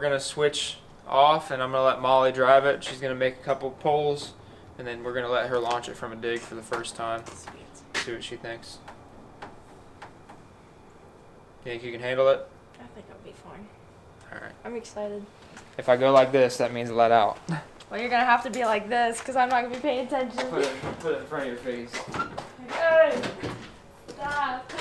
gonna switch off, and I'm gonna let Molly drive it. She's gonna make a couple pulls, and then we're gonna let her launch it from a dig for the first time. See what she thinks. You think you can handle it? I think I'll be fine. Alright. I'm excited. If I go like this, that means let out. Well, you're gonna have to be like this, because I'm not gonna be paying attention. Put it in front of your face. Hey! Stop!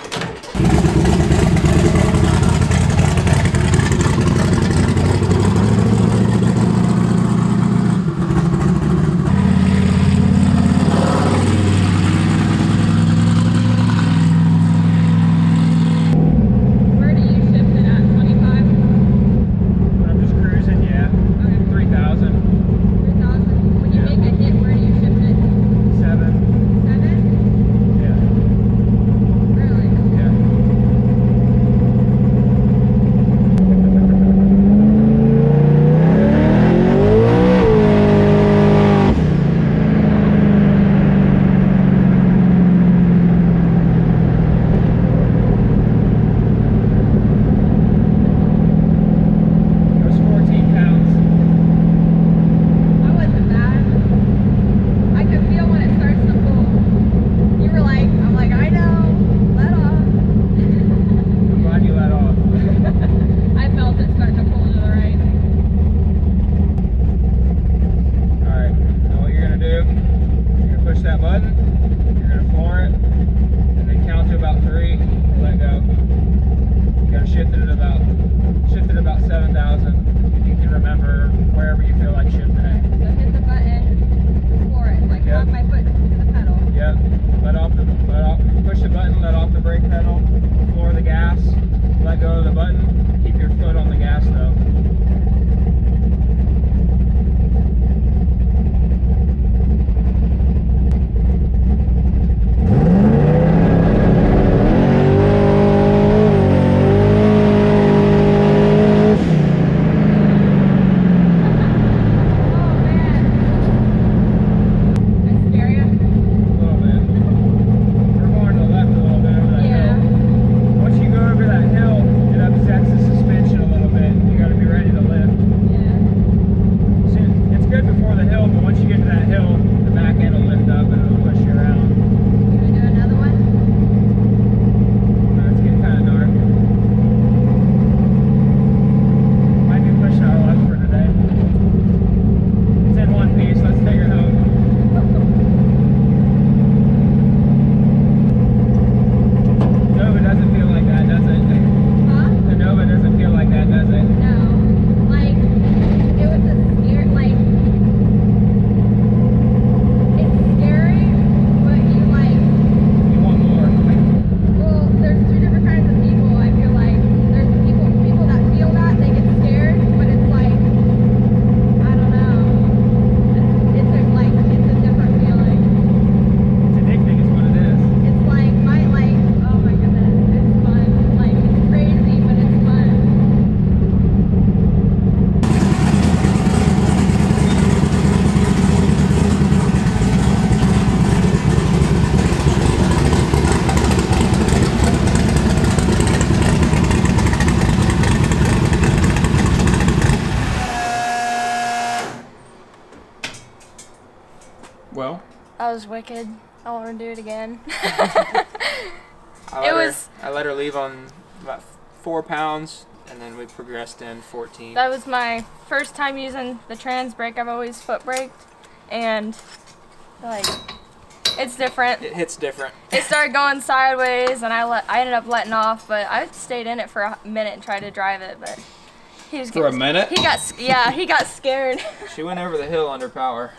Well, that was wicked. I want to do it again. I let her leave on about 4 pounds, and then we progressed in 14. That was my first time using the trans brake. I've always foot braked, and like it's different. It hits different. It started going sideways, and I ended up letting off, but I stayed in it for a minute and tried to drive it, but he was for a minute. He got scared. She went over the hill under power.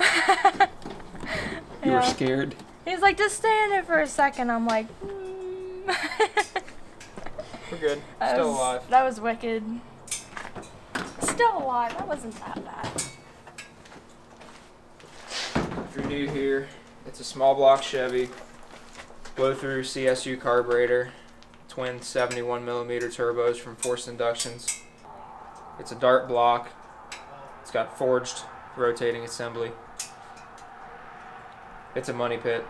You were scared? He's like, just stay in it for a second. I'm like, We're good. Still alive. That was wicked. Still alive. That wasn't that bad. If you're new here, it's a small block Chevy, blow-through CSU carburetor, twin 71mm turbos from Forced Inductions. It's a dart block. It's got forged rotating assembly. It's a money pit.